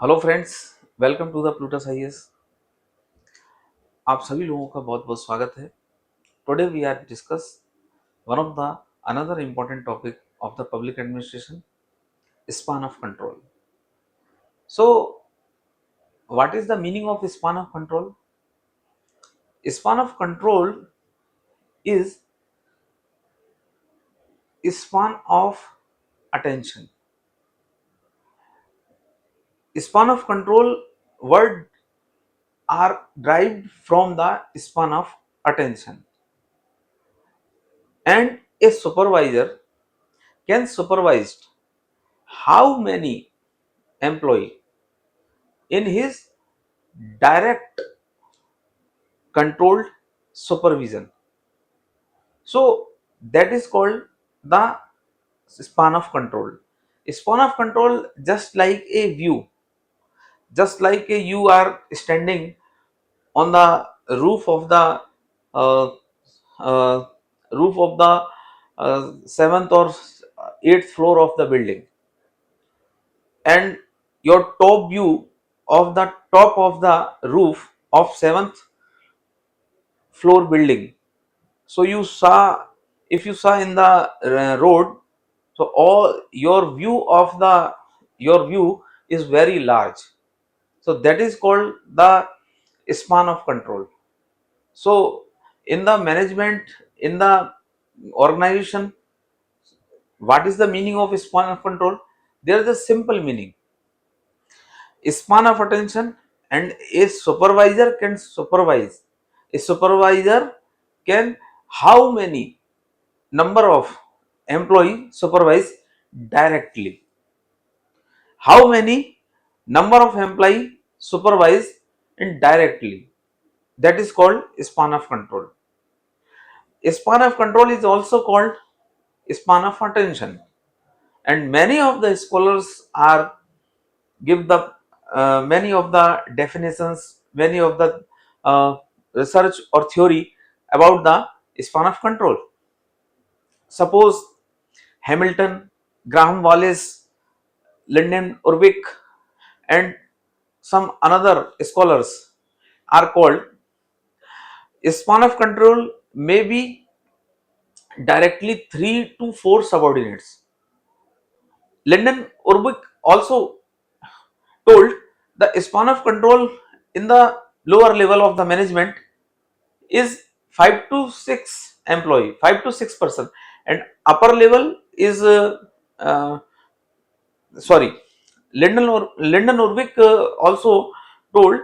Hello friends, welcome to the Plutus IAS. आप सभी लोगों का बहुत बहुत स्वागत है। Today we are discuss one of the another important topic of the public administration, span of control. So what is the meaning of span of control? Span of control is span of attention. Span of control word are derived from the span of attention, and a supervisor can supervise how many employee in his direct controlled supervision. So that is called the span of control. Span of control, just like a view, just like you are standing on the roof of the uh, uh, roof of the seventh or eighth floor of the building, and your top view of the top of the roof of seventh floor building. So you saw, if you saw in the road, so all your view is very large. So that is called the span of control. So in the management, in the organization, what is the meaning of span of control? There is a simple meaning: span of attention, and a supervisor can supervise. A supervisor can how many number of employee supervise directly, how many number of employee supervise indirectly. That is called span of control. Span of control is also called span of attention, and many of the scholars are give the many of the definitions, many of the research or theory about the span of control. Suppose Hamilton, Graham Wallace, Lyndon Urwick, and some another scholars are called span of control may be directly 3 to 4 subordinates. Lyndon Urwick also told the span of control in the lower level of the management is 5 to 6 employee, 5 to 6 person, and upper level is uh, sorry, Lyndon Urwick also told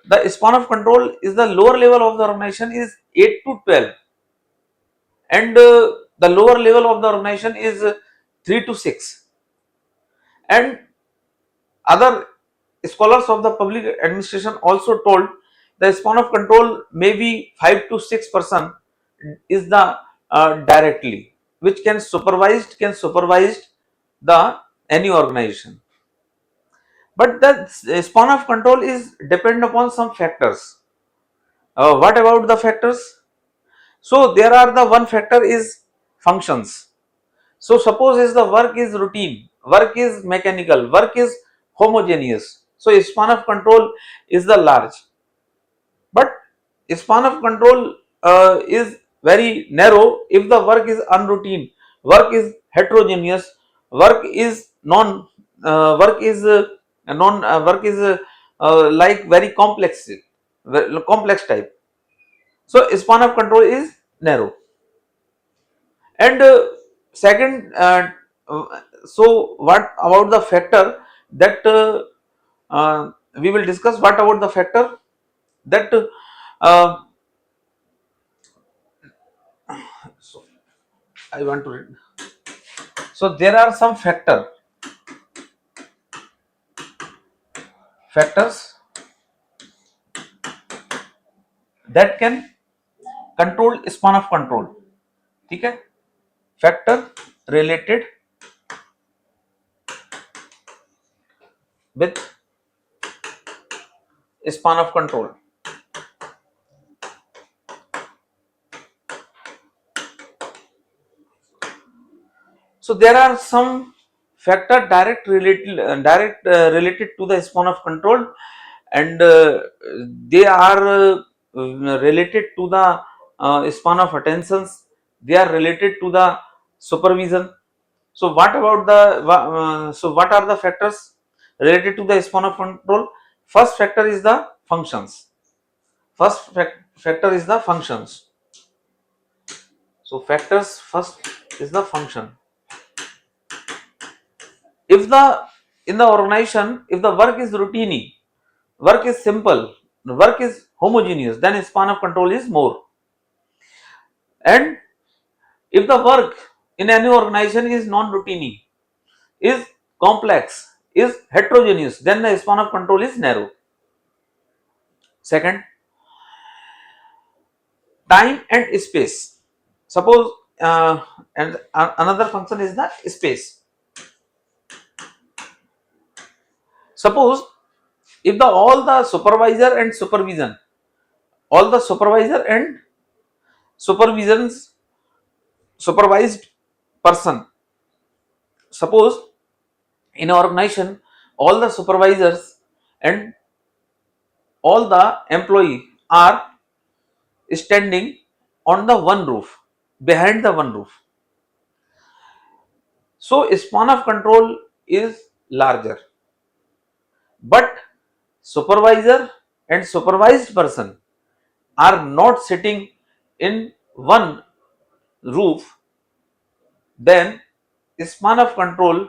the span of control is the lower level of the organization is 8 to 12, and the lower level of the organization is 3 to 6, and other scholars of the public administration also told the span of control may be 5 to 6% is the directly which can supervise the any organization. But the span of control is depend upon some factors. What about the factors? So there are the one factor is functions. So suppose is the work is routine, work is mechanical, work is homogeneous. So span of control is the large, but span of control is very narrow if the work is unroutine, work is heterogeneous, work is non work is non work is like very complex type. So span of control is narrow. And second, so what about the factor that we will discuss? What about the factor that uh, so I want to read. So there are some factors that can control span of control. ठीक है? Factor related with span of control. So there are some factor related to the span of control, and they are related to the span of attentions, they are related to the supervision. So what about the so what are the factors related to the span of control? First factor is the functions. Factor is the functions. So factors first is the function. If the in the organization, if the work is routine, work is simple, work is homogeneous, then span of control is more. And if the work in any organization is non-routine, is complex, is heterogeneous, then the span of control is narrow. Second, time and space. Suppose and another function is the space. Suppose if the all the supervisor and supervision, all the supervisor and supervisions supervised person, suppose in an organization all the supervisors and all the employee are standing on the one roof, behind the one roof, so span of control is larger, but supervisor and supervised person are not sitting in one roof, then span of control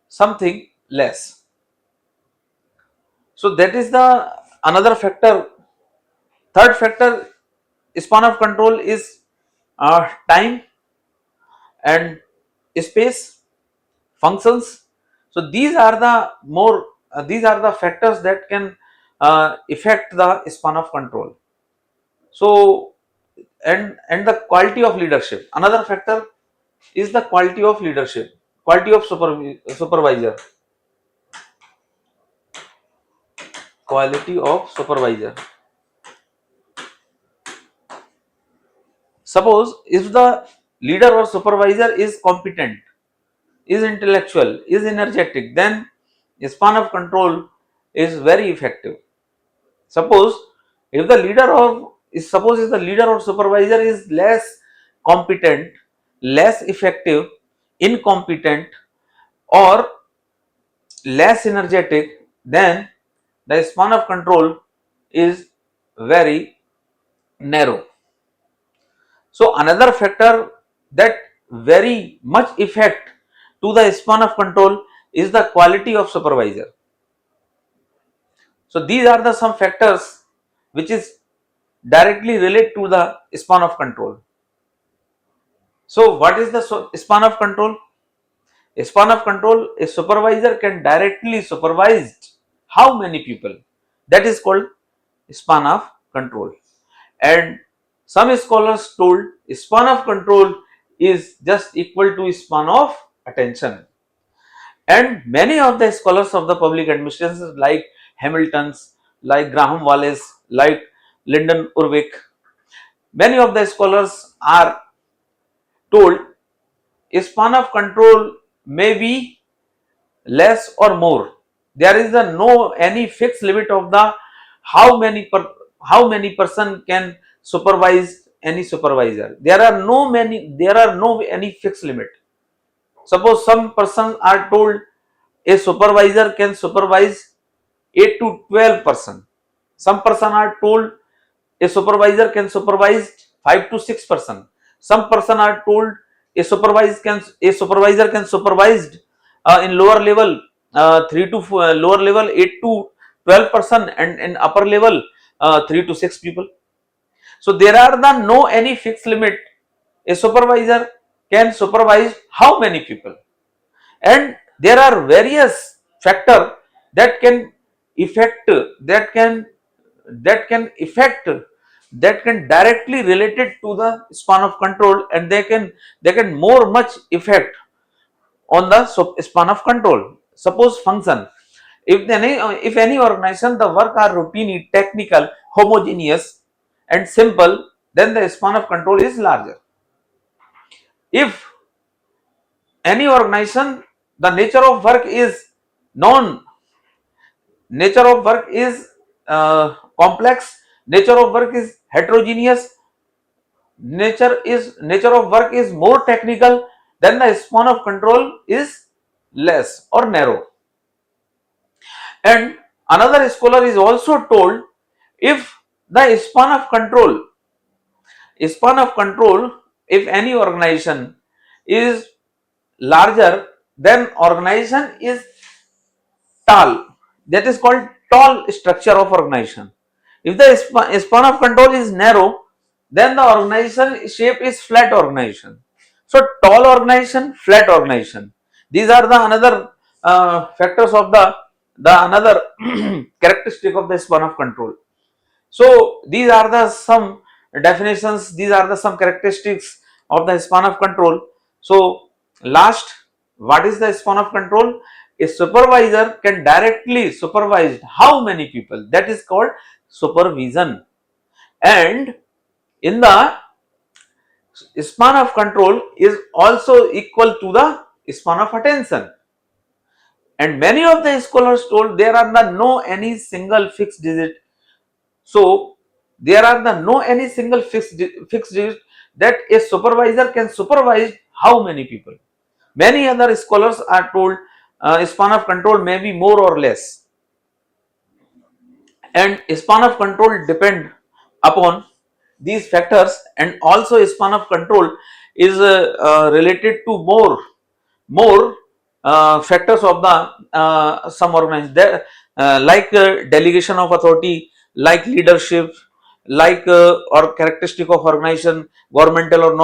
something less. So that is the another factor. Third factor span of control is time and space, functions. So these are the more these are the factors that can affect the span of control. So and the quality of leadership. Another factor is the quality of leadership, quality of supervisor, quality of supervisor. Suppose if the leader or supervisor is competent, is intellectual, is energetic, then span of control is very effective. Suppose if the leader of suppose if the leader or supervisor is less competent, less effective, incompetent, or less energetic, then the span of control is very narrow. So another factor that very much effect to the span of control is the quality of supervisor. So these are the some factors which is directly relate to the span of control. So what is the span of control? A span of control, a supervisor can directly supervise how many people? That is called span of control. And some scholars told span of control is just equal to span of attention. And many of the scholars of the public administration like Hamilton's, like Graham Wallace, like Lyndon Urwick, many of the scholars are told a span of control may be less or more. There is a no any fixed limit of the how many person can supervise any supervisor. There are no any fixed limit. Suppose some persons are told a supervisor can supervise 8 to 12%. Some person are told a supervisor can supervise 5 to 6%. Some person are told a supervisor can supervise in lower level 3 to lower level 8 to 12% and in upper level 3 to 6 people. So there are the no any fixed limit. A supervisor can supervise how many people, and there are various factors that can affect that can affect that can directly related to the span of control, and they can more much effect on the span of control. Suppose function, if any organization the work are routine, technical, homogeneous and simple, then the span of control is larger. If any organization the nature of work is non, nature of work is complex, nature of work is heterogeneous, nature of work is more technical, then the span of control is less or narrow. And another scholar is also told, if the span of control, if any organization is larger, then organization is tall, that is called tall structure of organization. If the span of control is narrow, then the organization shape is flat organization. So tall organization, flat organization, these are the another factors of the another characteristic of the span of control. So these are the some definitions, these are the some characteristics of the span of control. So last, what is the span of control? A supervisor can directly supervise how many people, that is called supervision. And in the span of control is also equal to the span of attention. And many of the scholars told there are no any single fixed digit. So there are no any single fixed digit that a supervisor can supervise how many people. Many other scholars are told span of control may be more or less, and span of control depend upon these factors, and also span of control is related to more factors of the some organization there, like delegation of authority, like leadership, like or characteristic of organization, governmental or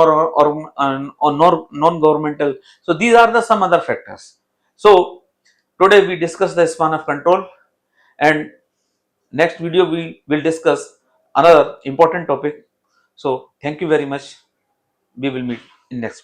non-governmental. So these are the some other factors. So today we discuss the span of control, and next video we will discuss another important topic. So thank you very much. We will meet in next video.